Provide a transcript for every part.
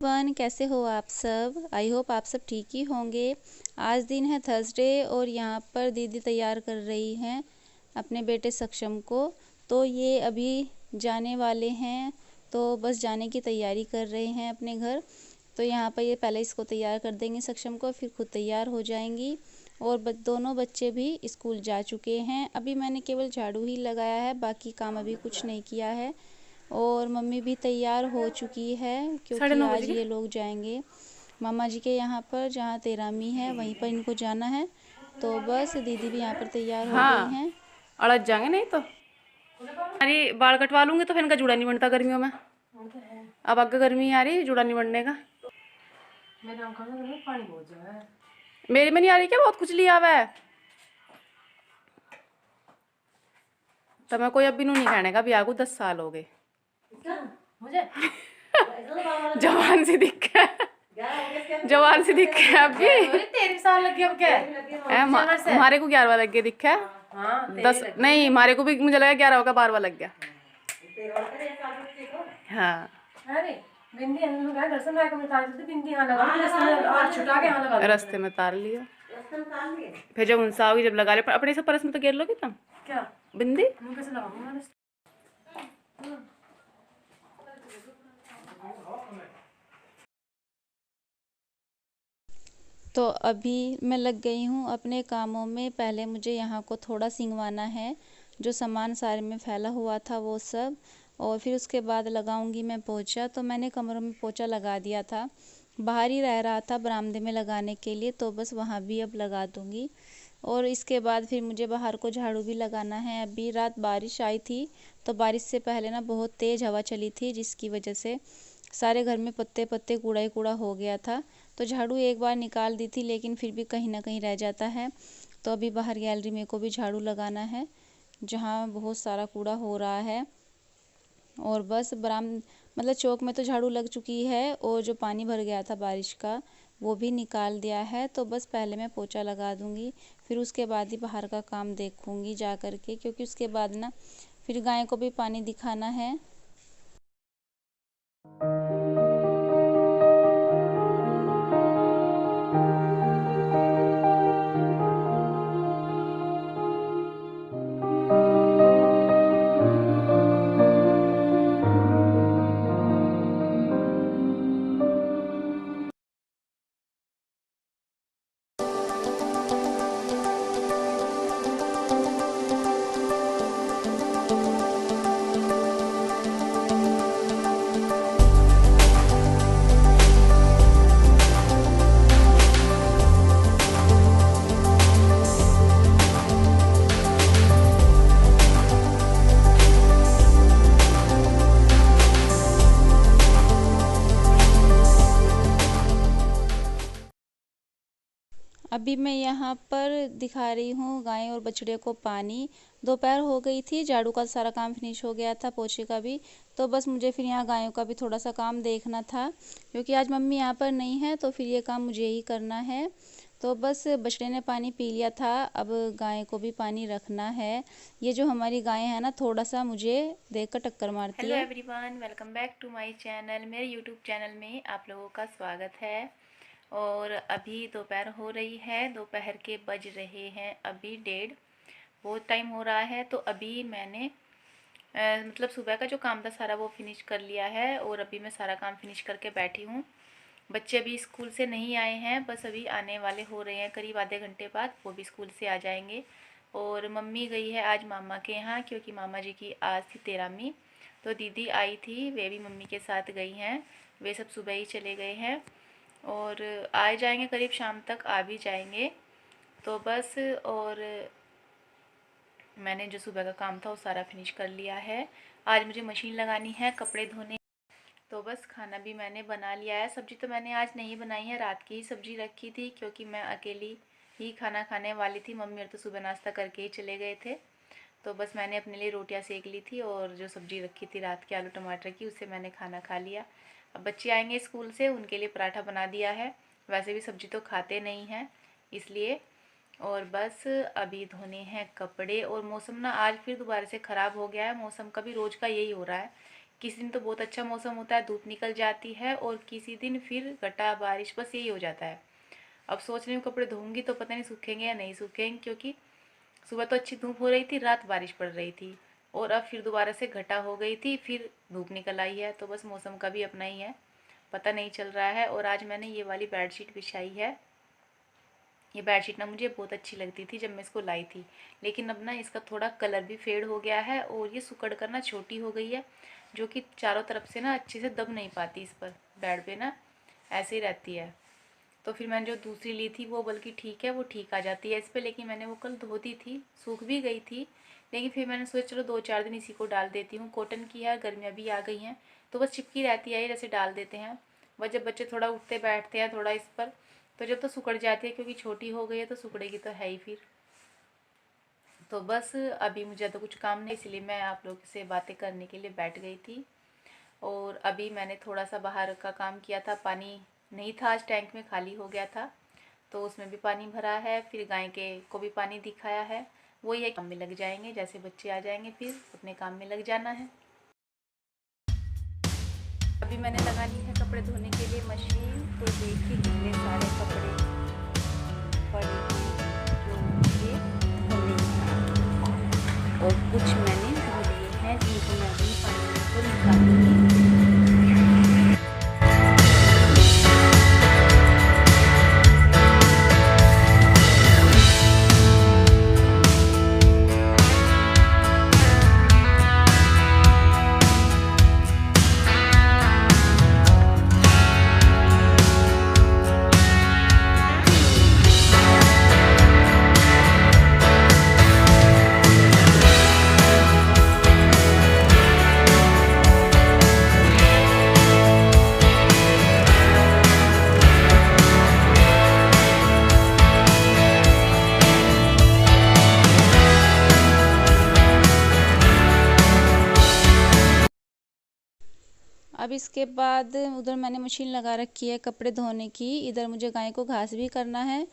कैसे हो आप सब। आई होप आप सब ठीक ही होंगे। आज दिन है थर्सडे और यहाँ पर दीदी तैयार कर रही हैं अपने बेटे सक्षम को। तो ये अभी जाने वाले हैं, तो बस जाने की तैयारी कर रहे हैं अपने घर। तो यहाँ पर ये पहले इसको तैयार कर देंगे सक्षम को, फिर खुद तैयार हो जाएंगी। और दोनों बच्चे भी स्कूल जा चुके हैं। अभी मैंने केवल झाड़ू ही लगाया है, बाकी काम अभी कुछ नहीं किया है। और मम्मी भी तैयार हो चुकी है क्योंकि 9:30 आज बज ये गए। लोग जाएंगे मामा जी के यहाँ पर, जहाँ तेरामी है वहीं पर इनको जाना है। तो बस दीदी भी यहाँ पर तैयार हो गई हाँ, हैं। अड़च जाएंगे नहीं तो। अरे बाल कटवा लूंगी तो फिर इनका जूड़ा नहीं बनता गर्मियों में। अब आगे गर्मी आ रही, जूड़ा नहीं बनने का। मेरे में नहीं आ रही क्या? बहुत खुजली आवा है। तो मैं कोई अभी नहीं कहने का, ब्याह को 10 साल हो गए। मुझे जवान सी दिख है, जवान सी दिख है अभी। 13 साल लग गया अब क्या? हमारे को 11वां लग गया दिखा है। हाँ, 10 नहीं, हमारे को भी मुझे लगा 11 होगा, 12वां लग गया। हाँ, बिंदी रास्ते में तार लिया। फिर जब उनसे आओगी, जब लगा ले अपने से परस में तो गिर लोगे तुम क्या बिंदी। तो अभी मैं लग गई हूँ अपने कामों में। पहले मुझे यहाँ को थोड़ा सिंगवाना है, जो सामान सारे में फैला हुआ था वो सब। और फिर उसके बाद लगाऊंगी मैं पोछा। तो मैंने कमरों में पोछा लगा दिया था, बाहर ही रह रहा था बरामदे में लगाने के लिए, तो बस वहाँ भी अब लगा दूंगी। और इसके बाद फिर मुझे बाहर को झाड़ू भी लगाना है। अभी रात बारिश आई थी, तो बारिश से पहले ना बहुत तेज़ हवा चली थी, जिसकी वजह से सारे घर में पत्ते पत्ते कूड़ा ही कूड़ा हो गया था। तो झाड़ू एक बार निकाल दी थी, लेकिन फिर भी कहीं ना कहीं रह जाता है। तो अभी बाहर गैलरी में को भी झाड़ू लगाना है, जहाँ बहुत सारा कूड़ा हो रहा है। और बस मतलब चौक में तो झाड़ू लग चुकी है, और जो पानी भर गया था बारिश का वो भी निकाल दिया है। तो बस पहले मैं पोछा लगा दूंगी, फिर उसके बाद ही बाहर का काम देखूंगी जा कर के, क्योंकि उसके बाद ना फिर गाय को भी पानी दिखाना है। अभी मैं यहाँ पर दिखा रही हूँ गाय और बछड़े को पानी। दोपहर हो गई थी, झाड़ू का सारा काम फिनिश हो गया था, पोछे का भी। तो बस मुझे फिर यहाँ गायों का भी थोड़ा सा काम देखना था, क्योंकि आज मम्मी यहाँ पर नहीं है, तो फिर ये काम मुझे ही करना है। तो बस बछड़े ने पानी पी लिया था, अब गाय को भी पानी रखना है। ये जो हमारी गाय है ना, थोड़ा सा मुझे देख कर टक्कर मारती हेलो है। Everyone, welcome back to my channel. मेरे यूट्यूब चैनल में आप लोगों का स्वागत है। और अभी दोपहर हो रही है, दोपहर के बज रहे हैं अभी 1:30। बहुत टाइम हो रहा है। तो अभी मैंने मतलब सुबह का जो काम था सारा वो फिनिश कर लिया है, और अभी मैं सारा काम फिनिश करके बैठी हूँ। बच्चे अभी स्कूल से नहीं आए हैं, बस अभी आने वाले हो रहे हैं, करीब आधे घंटे बाद वो भी स्कूल से आ जाएंगे। और मम्मी गई है आज मामा के यहाँ, क्योंकि मामा जी की आज थी तेरामी। तो दीदी आई थी, वे भी मम्मी के साथ गई हैं। वे सब सुबह ही चले गए हैं और आ जाएंगे, करीब शाम तक आ भी जाएंगे। तो बस, और मैंने जो सुबह का काम था वो सारा फिनिश कर लिया है। आज मुझे मशीन लगानी है, कपड़े धोने। तो बस खाना भी मैंने बना लिया है। सब्ज़ी तो मैंने आज नहीं बनाई है, रात की ही सब्ज़ी रखी थी, क्योंकि मैं अकेली ही खाना खाने वाली थी। मम्मी और तो सुबह नाश्ता करके ही चले गए थे। तो बस मैंने अपने लिए रोटियां सेक ली थी, और जो सब्ज़ी रखी थी रात के आलू टमाटर की, उससे मैंने खाना खा लिया। अब बच्चे आएंगे स्कूल से, उनके लिए पराठा बना दिया है। वैसे भी सब्ज़ी तो खाते नहीं हैं, इसलिए। और बस अभी धोने हैं कपड़े। और मौसम ना आज फिर दोबारा से ख़राब हो गया है। मौसम का भी रोज़ का यही हो रहा है किसी दिन तो बहुत अच्छा मौसम होता है, धूप निकल जाती है, और किसी दिन फिर घटा बारिश, बस यही हो जाता है। अब सोच रही हूँ कपड़े धोऊंगी तो पता नहीं सूखेंगे या नहीं सूखेंगे, क्योंकि सुबह तो अच्छी धूप हो रही थी, रात बारिश पड़ रही थी, और अब फिर दोबारा से घटा हो गई थी, फिर धूप निकल आई है। तो बस मौसम का भी अपना ही है, पता नहीं चल रहा है। और आज मैंने ये वाली बेडशीट बिछाई है। ये बेडशीट ना मुझे बहुत अच्छी लगती थी जब मैं इसको लाई थी, लेकिन अब ना इसका थोड़ा कलर भी फेड हो गया है, और ये सुकड़ कर ना छोटी हो गई है, जो कि चारों तरफ से ना अच्छे से दब नहीं पाती इस पर, बेड पे ना ऐसे ही रहती है। तो फिर मैंने जो दूसरी ली थी वो बल्कि ठीक है, वो ठीक आ जाती है इस पर, लेकिन मैंने वो कल धो दी थी, सूख भी गई थी। लेकिन फिर मैंने सोचा चलो 2-4 दिन इसी को डाल देती हूँ, कॉटन की है, गर्मियाँ भी आ गई हैं, तो बस चिपकी रहती है, जैसे डाल देते हैं। बस जब बच्चे थोड़ा उठते बैठते हैं थोड़ा इस पर, तो जब तो सिकुड़ जाती है, क्योंकि छोटी हो गई है तो सिकुड़ेगी तो है ही फिर। तो बस अभी मुझे तो कुछ काम नहीं, इसलिए मैं आप लोगों से बातें करने के लिए बैठ गई थी। और अभी मैंने थोड़ा सा बाहर का काम किया था, पानी नहीं था आज, टैंक में खाली हो गया था, तो उसमें भी पानी भरा है। फिर गाय के को भी पानी दिखाया है, वही है, काम में लग जाएंगे, जैसे बच्चे आ जाएंगे फिर अपने काम में लग जाना है। अभी मैंने लगा ली है कपड़े धोने के लिए मशीन, तो देखिए कितने सारे कपड़े पड़े हैं जो मुझे धोने हैं, और कुछ मैंने धो लिए हैं जिनको मैं अभी पानी को निकालूंगी। अब इसके बाद उधर मैंने मशीन लगा रखी है कपड़े धोने की, इधर मुझे गाय को घास भी करना है।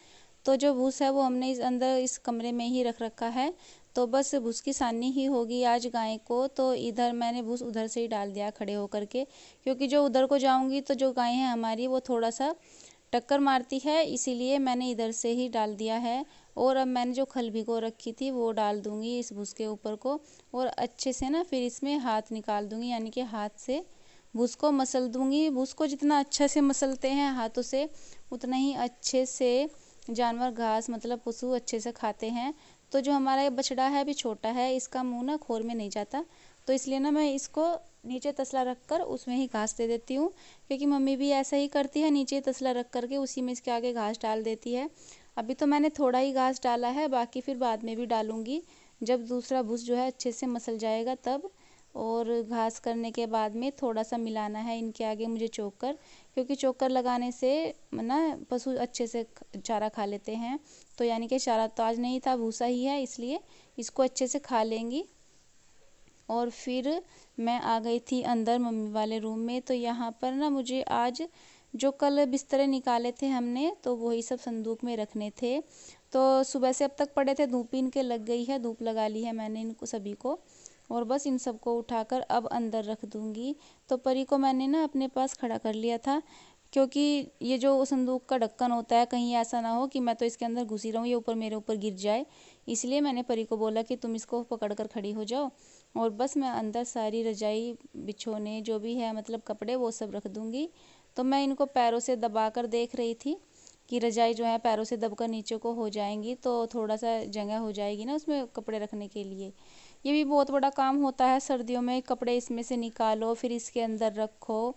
तो जो भूस है वो हमने इस अंदर इस कमरे में ही रख रखा है, तो बस भूस की सानी ही होगी आज गाय को। तो इधर मैंने भूस उधर से ही डाल दिया खड़े होकर के, क्योंकि जो उधर को जाऊंगी तो जो गाय है हमारी वो थोड़ा सा टक्कर मारती है, इसीलिए मैंने इधर से ही डाल दिया है। और अब मैंने जो खल भिगो रखी थी वो डाल दूंगी इस भूस के ऊपर को, और अच्छे से ना फिर इसमें हाथ निकाल दूंगी, यानी कि हाथ से भूस को मसल दूंगी। भूस को जितना अच्छा से मसलते हैं हाथों से, उतना ही अच्छे से जानवर घास मतलब पशु अच्छे से खाते हैं। तो जो हमारा ये बछड़ा है अभी छोटा है, इसका मुंह ना खोर में नहीं जाता, तो इसलिए ना मैं इसको नीचे तसला रख कर उसमें ही घास दे देती हूँ, क्योंकि मम्मी भी ऐसा ही करती है, नीचे तसला रख करके उसी में इसके आगे घास डाल देती है। अभी तो मैंने थोड़ा ही घास डाला है, बाकी फिर बाद में भी डालूंगी, जब दूसरा भूस जो है अच्छे से मसल जाएगा तब। और घास करने के बाद में थोड़ा सा मिलाना है इनके आगे मुझे चोकर, क्योंकि चोकर लगाने से ना पशु अच्छे से चारा खा लेते हैं। तो यानी कि चारा तो आज नहीं था, भूसा ही है, इसलिए इसको अच्छे से खा लेंगी। और फिर मैं आ गई थी अंदर मम्मी वाले रूम में। तो यहाँ पर ना मुझे आज जो कल बिस्तरे निकाले थे हमने, तो वही सब संदूक में रखने थे। तो सुबह से अब तक पड़े थे, धूप इनके लग गई है, धूप लगा ली है मैंने इनको सभी को, और बस इन सबको उठाकर अब अंदर रख दूंगी। तो परी को मैंने ना अपने पास खड़ा कर लिया था, क्योंकि ये जो संदूक का ढक्कन होता है, कहीं ऐसा ना हो कि मैं तो इसके अंदर घुसी रहूँ, ये ऊपर मेरे ऊपर गिर जाए, इसलिए मैंने परी को बोला कि तुम इसको पकड़ कर खड़ी हो जाओ। और बस मैं अंदर सारी रजाई बिछोने जो भी है मतलब कपड़े वो सब रख दूंगी। तो मैं इनको पैरों से दबा कर देख रही थी कि रजाई जो है पैरों से दबकर नीचे को हो जाएंगी, तो थोड़ा सा जगह हो जाएगी ना उसमें कपड़े रखने के लिए। ये भी बहुत बड़ा काम होता है सर्दियों में, कपड़े इसमें से निकालो फिर इसके अंदर रखो,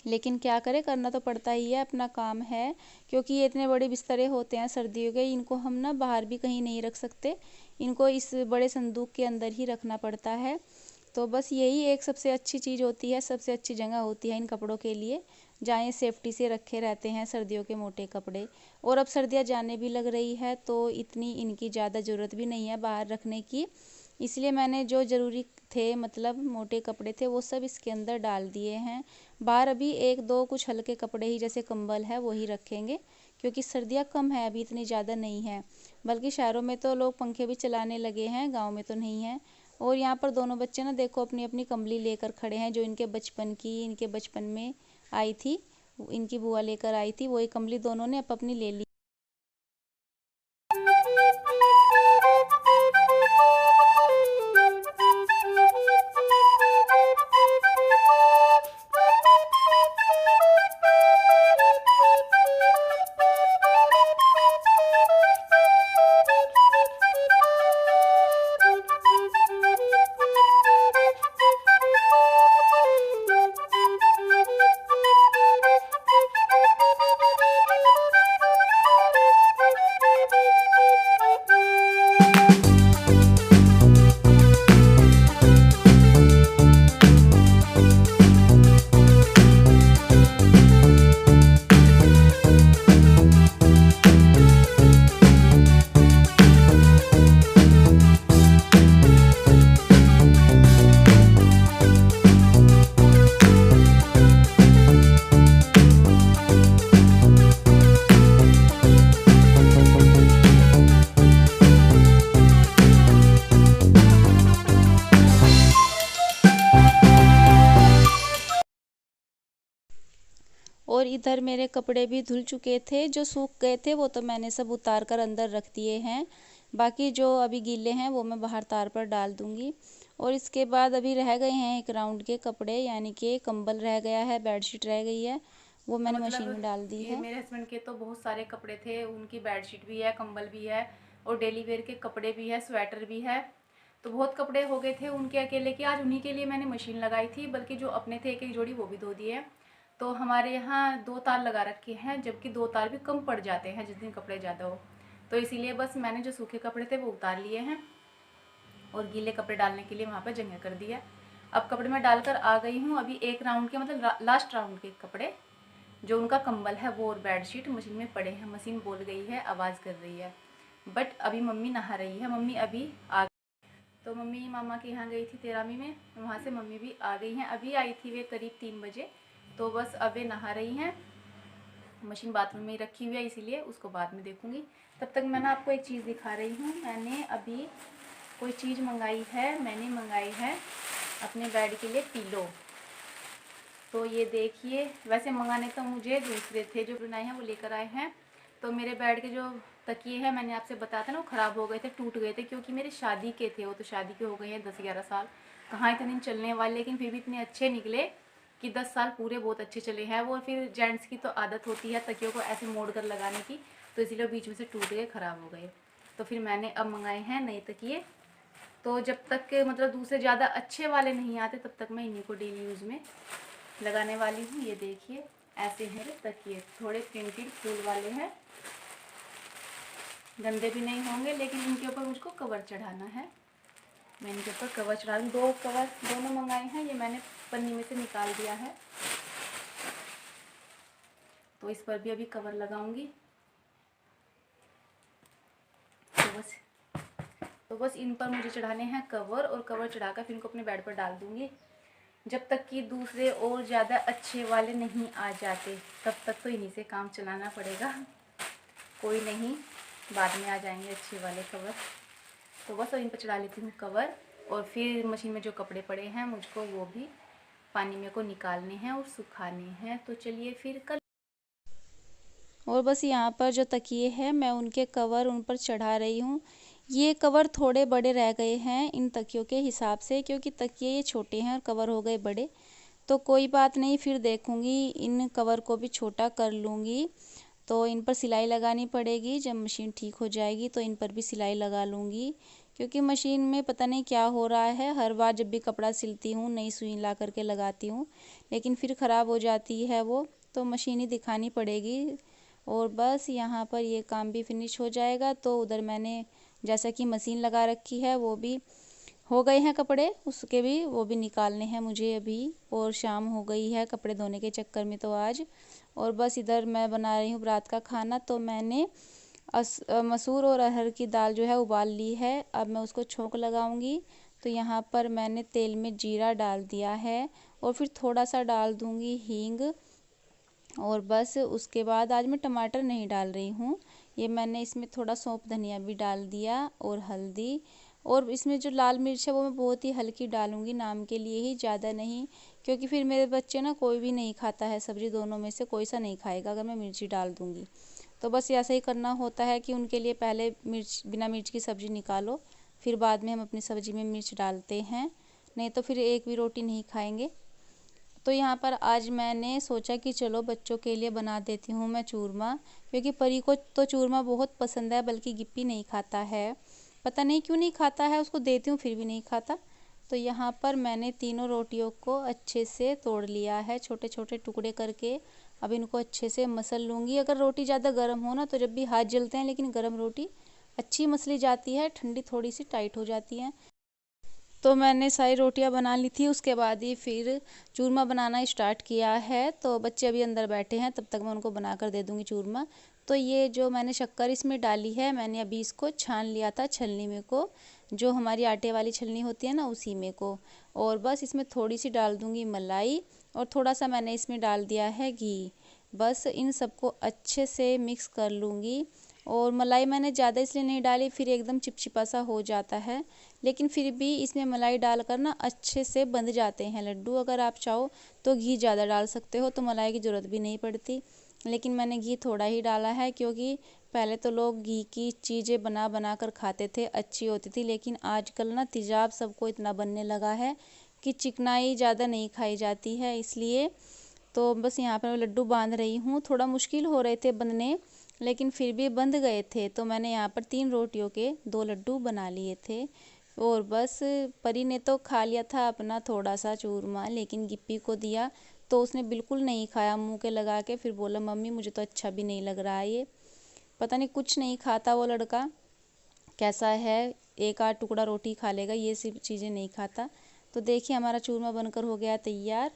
लेकिन क्या करें, करना तो पड़ता ही है, अपना काम है। क्योंकि ये इतने बड़े बिस्तरे होते हैं सर्दियों के, इनको हम ना बाहर भी कहीं नहीं रख सकते, इनको इस बड़े संदूक के अंदर ही रखना पड़ता है। तो बस यही एक सबसे अच्छी चीज़ होती है, सबसे अच्छी जगह होती है इन कपड़ों के लिए, जहाँ ये सेफ्टी से रखे रहते हैं सर्दियों के मोटे कपड़े। और अब सर्दियाँ जाने भी लग रही है, तो इतनी इनकी ज़्यादा ज़रूरत भी नहीं है बाहर रखने की, इसलिए मैंने जो ज़रूरी थे मतलब मोटे कपड़े थे वो सब इसके अंदर डाल दिए हैं। बाहर अभी एक दो कुछ हल्के कपड़े ही जैसे कंबल है वही रखेंगे, क्योंकि सर्दियाँ कम है अभी, इतनी ज़्यादा नहीं है। बल्कि शहरों में तो लोग पंखे भी चलाने लगे हैं, गांव में तो नहीं है। और यहाँ पर दोनों बच्चे ना देखो अपनी अपनी कंबली लेकर खड़े हैं, जो इनके बचपन में आई थी, इनकी बुआ लेकर आई थी, वही कंबली दोनों ने अपनी ले ली। और इधर मेरे कपड़े भी धुल चुके थे, जो सूख गए थे वो तो मैंने सब उतार कर अंदर रख दिए हैं, बाकी जो अभी गीले हैं वो मैं बाहर तार पर डाल दूंगी। और इसके बाद अभी रह गए हैं एक राउंड के कपड़े, यानी कि कंबल रह गया है, बेडशीट रह गई है, वो मैंने मशीन में डाल दी है। मेरे हस्बैंड के तो बहुत सारे कपड़े थे, उनकी बेडशीट भी है, कंबल भी है, और डेली वेयर के कपड़े भी है, स्वेटर भी है, तो बहुत कपड़े हो गए थे उनके अकेले के। आज उन्हीं के लिए मैंने मशीन लगाई थी, बल्कि जो अपने थे एक एक जोड़ी वो भी धो दिए। तो हमारे यहाँ 2 तार लगा रखे हैं, जबकि 2 तार भी कम पड़ जाते हैं जिस दिन कपड़े ज़्यादा हो, तो इसीलिए बस मैंने जो सूखे कपड़े थे वो उतार लिए हैं और गीले कपड़े डालने के लिए वहाँ पर जगह कर दिया। अब कपड़े मैं डालकर आ गई हूँ। अभी एक राउंड के मतलब लास्ट राउंड के कपड़े, जो उनका कंबल है वो और बेडशीट मशीन में पड़े हैं। मशीन बोल गई है, आवाज़ कर रही है, बट अभी मम्मी नहा रही है। मम्मी अभी आ तो मम्मी मामा के यहाँ गई थी तेरामी में, वहाँ से मम्मी भी आ गई हैं। अभी आई थी वे करीब 3 बजे, तो बस अब वे नहा रही हैं। मशीन बाथरूम में ही रखी हुई है, इसीलिए उसको बाद में देखूंगी। तब तक मैं ना आपको एक चीज़ दिखा रही हूँ। मैंने अभी कोई चीज़ मंगाई है, मैंने मंगाई है अपने बेड के लिए पिलो। तो ये देखिए, वैसे मंगाने तो मुझे दूसरे थे जो बनाए हैं, वो लेकर आए हैं। तो मेरे बेड के जो तकिए हैं, मैंने आपसे बताया था ना, वो ख़राब हो गए थे, टूट गए थे, क्योंकि मेरे शादी के थे। वो तो शादी के हो गए हैं 10-11 साल, कहाँ इतने दिन चलने वाले, लेकिन फिर भी इतने अच्छे निकले कि 10 साल पूरे बहुत अच्छे चले हैं वो। फिर जेंट्स की तो आदत होती है तकियों को ऐसे मोड़ कर लगाने की, तो इसीलिए बीच में से टूट गए, ख़राब हो गए। तो फिर मैंने अब मंगाए हैं नए तकिए। तो जब तक मतलब दूसरे ज़्यादा अच्छे वाले नहीं आते, तब तक मैं इन्हीं को डेली यूज़ में लगाने वाली हूँ। ये देखिए, ऐसे हैं तकिए, थोड़े प्रिंटेड फूल वाले हैं, गंदे भी नहीं होंगे, लेकिन इनके ऊपर मुझको कवर चढ़ाना है। मैं इनके ऊपर कवर चढ़ा दूँ। 2 कवर दोनों मंगाए हैं, ये मैंने पन्नी में से निकाल दिया है, तो इस पर भी अभी कवर लगाऊंगी। तो बस इन पर मुझे चढ़ाने हैं कवर, और कवर चढ़ाकर फिर इनको अपने बेड पर डाल दूंगी। जब तक कि दूसरे और ज़्यादा अच्छे वाले नहीं आ जाते, तब तक तो इन्हीं से काम चलाना पड़ेगा। कोई नहीं, बाद में आ जाएंगे अच्छे वाले कवर। तो बस इन पर चढ़ा लेती हूँ कवर, और फिर मशीन में जो कपड़े पड़े हैं मुझको वो भी पानी में को निकालने हैं और सुखाने हैं। तो चलिए फिर कल। और बस यहाँ पर जो तकिए हैं, मैं उनके कवर उन पर चढ़ा रही हूँ। ये कवर थोड़े बड़े रह गए हैं इन तकियों के हिसाब से, क्योंकि तकिए ये छोटे हैं और कवर हो गए बड़े। तो कोई बात नहीं, फिर देखूँगी, इन कवर को भी छोटा कर लूँगी। तो इन पर सिलाई लगानी पड़ेगी, जब मशीन ठीक हो जाएगी तो इन पर भी सिलाई लगा लूँगी, क्योंकि मशीन में पता नहीं क्या हो रहा है। हर बार जब भी कपड़ा सिलती हूँ, नई सुई ला करके लगाती हूँ, लेकिन फिर ख़राब हो जाती है वो, तो मशीन ही दिखानी पड़ेगी। और बस यहाँ पर ये काम भी फिनिश हो जाएगा। तो उधर मैंने जैसा कि मशीन लगा रखी है, वो भी हो गए हैं कपड़े, उसके भी वो भी निकालने हैं मुझे अभी, और शाम हो गई है कपड़े धोने के चक्कर में तो आज। और बस इधर मैं बना रही हूँ रात का खाना। तो मैंने मसूर और अरहर की दाल जो है उबाल ली है, अब मैं उसको छोंक लगाऊंगी। तो यहाँ पर मैंने तेल में जीरा डाल दिया है, और फिर थोड़ा सा डाल दूंगी हींग। और बस उसके बाद आज मैं टमाटर नहीं डाल रही हूँ, ये मैंने इसमें थोड़ा सौंफ धनिया भी डाल दिया, और हल्दी, और इसमें जो लाल मिर्च है वो मैं बहुत ही हल्की डालूँगी, नाम के लिए ही, ज़्यादा नहीं, क्योंकि फिर मेरे बच्चे ना कोई भी नहीं खाता है सब्ज़ी, दोनों में से कोई सा नहीं खाएगा अगर मैं मिर्ची डाल दूँगी। तो बस ऐसा ही करना होता है कि उनके लिए पहले मिर्च, बिना मिर्च की सब्ज़ी निकालो, फिर बाद में हम अपनी सब्ज़ी में मिर्च डालते हैं, नहीं तो फिर एक भी रोटी नहीं खाएंगे। तो यहाँ पर आज मैंने सोचा कि चलो बच्चों के लिए बना देती हूँ मैं चूरमा, क्योंकि परी को तो चूरमा बहुत पसंद है, बल्कि गिप्पी नहीं खाता है, पता नहीं क्यों नहीं खाता है, उसको देती हूँ फिर भी नहीं खाता। तो यहाँ पर मैंने तीनों रोटियों को अच्छे से तोड़ लिया है, छोटे छोटे टुकड़े करके। अब इनको अच्छे से मसल लूँगी। अगर रोटी ज़्यादा गर्म हो ना तो जब भी हाथ जलते हैं, लेकिन गर्म रोटी अच्छी मसली जाती है, ठंडी थोड़ी सी टाइट हो जाती है। तो मैंने सारी रोटियां बना ली थी, उसके बाद ही फिर चूरमा बनाना स्टार्ट किया है। तो बच्चे अभी अंदर बैठे हैं, तब तक मैं उनको बना कर दे दूँगी चूरमा। तो ये जो मैंने शक्कर इसमें डाली है, मैंने अभी इसको छान लिया था छलनी में को, जो हमारी आटे वाली छलनी होती है ना, उसी में को। और बस इसमें थोड़ी सी डाल दूँगी मलाई, और थोड़ा सा मैंने इसमें डाल दिया है घी। बस इन सबको अच्छे से मिक्स कर लूँगी। और मलाई मैंने ज़्यादा इसलिए नहीं डाली, फिर एकदम चिपचिपा सा हो जाता है, लेकिन फिर भी इसमें मलाई डालकर ना अच्छे से बंध जाते हैं लड्डू। अगर आप चाहो तो घी ज़्यादा डाल सकते हो, तो मलाई की ज़रूरत भी नहीं पड़ती, लेकिन मैंने घी थोड़ा ही डाला है, क्योंकि पहले तो लोग घी की चीज़ें बना बना कर खाते थे, अच्छी होती थी, लेकिन आजकल ना तेज़ाब सबको इतना बनने लगा है कि चिकनाई ज़्यादा नहीं खाई जाती है, इसलिए। तो बस यहाँ पर मैं लड्डू बांध रही हूँ। थोड़ा मुश्किल हो रहे थे बनने, लेकिन फिर भी बंध गए थे। तो मैंने यहाँ पर 3 रोटियों के 2 लड्डू बना लिए थे। और बस परी ने तो खा लिया था अपना थोड़ा सा चूरमा, लेकिन गिप्पी को दिया तो उसने बिल्कुल नहीं खाया, मुंह के लगा के फिर बोला मम्मी मुझे तो अच्छा भी नहीं लग रहा है ये। पता नहीं कुछ नहीं खाता वो लड़का, कैसा है, एक आध टुकड़ा रोटी खा लेगा, ये सब चीज़ें नहीं खाता। तो देखिए हमारा चूरमा बनकर हो गया तैयार।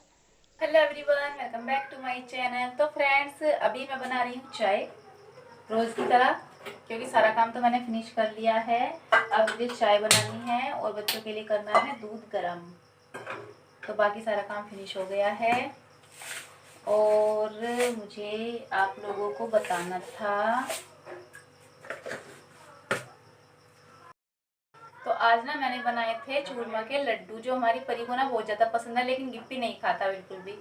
Hello everyone, welcome back to my channel. तो फ्रेंड्स, अभी मैं बना रही हूँ चाय रोज की तरह, क्योंकि सारा काम तो मैंने फिनिश कर लिया है। अब मुझे चाय बनानी है और बच्चों के लिए करना है दूध गरम। तो बाकी सारा काम फिनिश हो गया है। और मुझे आप लोगों को बताना था, तो आज ना मैंने बनाए थे चूरमा के लड्डू, जो हमारी परी को ना बहुत ज़्यादा पसंद है, लेकिन गिप्पी नहीं खाता बिल्कुल भी।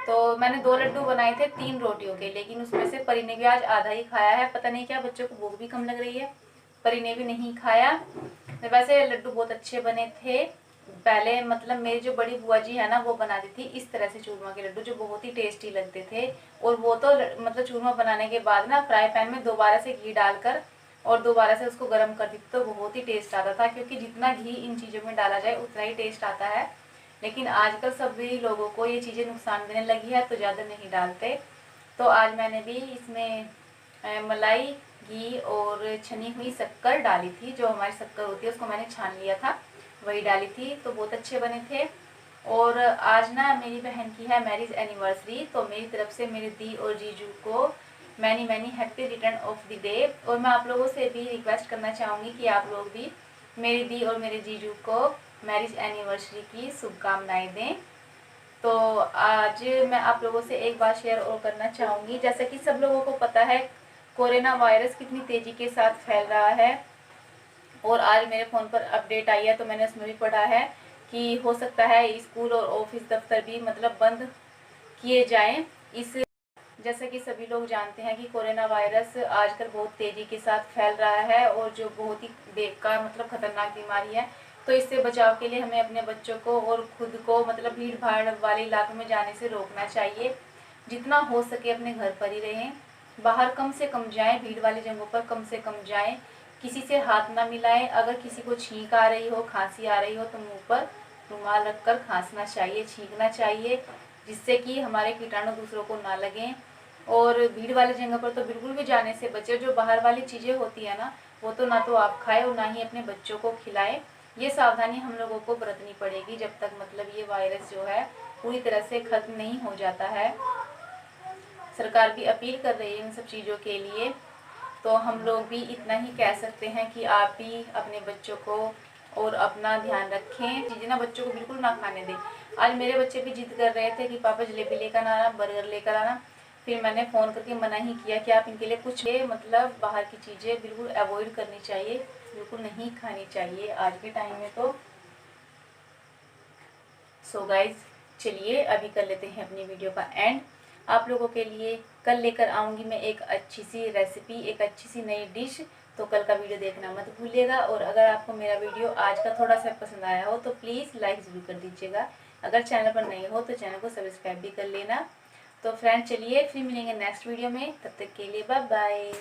तो मैंने 2 लड्डू बनाए थे 3 रोटियों के, लेकिन उसमें से परी ने भी आज आधा ही खाया है। पता नहीं क्या, बच्चों को भूख भी कम लग रही है, परी ने भी नहीं खाया। वैसे लड्डू बहुत अच्छे बने थे। पहले मतलब मेरी जो बड़ी बुआ जी है ना, वो बनाती थी इस तरह से चूरमा के लड्डू, जो बहुत ही टेस्टी लगते थे। और वो तो मतलब चूरमा बनाने के बाद ना फ्राई पैन में दोबारा से घी डालकर और दोबारा से उसको गर्म कर दी, तो बहुत ही टेस्ट आता था, क्योंकि जितना घी इन चीज़ों में डाला जाए उतना ही टेस्ट आता है। लेकिन आजकल सभी लोगों को ये चीज़ें नुकसान देने लगी है, तो ज़्यादा नहीं डालते। तो आज मैंने भी इसमें मलाई, घी और छनी हुई शक्कर डाली थी, जो हमारी शक्कर होती है उसको मैंने छान लिया था, वही डाली थी। तो बहुत अच्छे बने थे। और आज ना मेरी बहन की है मैरिज एनिवर्सरी, तो मेरी तरफ से मेरे दी और जीजू को many many happy return of the day. और मैं आप लोगों से भी रिक्वेस्ट करना चाहूँगी कि आप लोग भी मेरी दी और मेरे जीजू को मैरिज एनिवर्सरी की शुभकामनाएं दें। तो आज मैं आप लोगों से एक बात शेयर और करना चाहूँगी। जैसा कि सब लोगों को पता है, कोरोना वायरस कितनी तेज़ी के साथ फैल रहा है। और आज मेरे फ़ोन पर अपडेट आई है, तो मैंने उसमें भी पढ़ा है कि हो सकता है स्कूल और ऑफिस दफ्तर भी मतलब बंद किए जाएं। इस जैसा कि सभी लोग जानते हैं कि कोरोना वायरस आजकल बहुत तेज़ी के साथ फैल रहा है, और जो बहुत ही बेकार मतलब खतरनाक बीमारी है। तो इससे बचाव के लिए हमें अपने बच्चों को और खुद को मतलब भीड़ भाड़ वाले इलाकों में जाने से रोकना चाहिए। जितना हो सके अपने घर पर ही रहें, बाहर कम से कम जाएं, भीड़ वाली जगहों पर कम से कम जाएं, किसी से हाथ ना मिलाएं। अगर किसी को छींक आ रही हो, खांसी आ रही हो, तो मुंह पर रुमाल रखकर खांसना चाहिए, छींकना चाहिए, जिससे कि हमारे कीटाणु दूसरों को ना लगें। और भीड़ वाली जगह पर तो बिल्कुल भी जाने से बचे। जो बाहर वाली चीज़ें होती है ना, वो तो ना तो आप खाएं और ना ही अपने बच्चों को खिलाएं। ये सावधानी हम लोगों को बरतनी पड़ेगी जब तक मतलब ये वायरस जो है पूरी तरह से खत्म नहीं हो जाता है। सरकार भी अपील कर रही है इन सब चीज़ों के लिए। तो हम लोग भी इतना ही कह सकते हैं कि आप भी अपने बच्चों को और अपना ध्यान रखें, चीज़ें ना बच्चों को बिल्कुल ना खाने दें। आज मेरे बच्चे भी जिद कर रहे थे कि पापा जलेबी लेकर आना, बर्गर लेकर आना। फिर मैंने फ़ोन करके मना ही किया कि आप इनके लिए कुछ मतलब बाहर की चीज़ें बिल्कुल अवॉइड करनी चाहिए, बिल्कुल नहीं खानी चाहिए आज के टाइम में तो। सो गाइज चलिए अभी कर लेते हैं अपनी वीडियो का एंड। आप लोगों के लिए कल लेकर आऊँगी मैं एक अच्छी सी रेसिपी, एक अच्छी सी नई डिश। तो कल का वीडियो देखना मत भूलिएगा। और अगर आपको मेरा वीडियो आज का थोड़ा सा पसंद आया हो तो प्लीज़ लाइक ज़रूर कर दीजिएगा। अगर चैनल पर नए हो तो चैनल को सब्सक्राइब भी कर लेना। तो फ्रेंड चलिए फिर मिलेंगे नेक्स्ट वीडियो में, तब तक के लिए बाय बाय।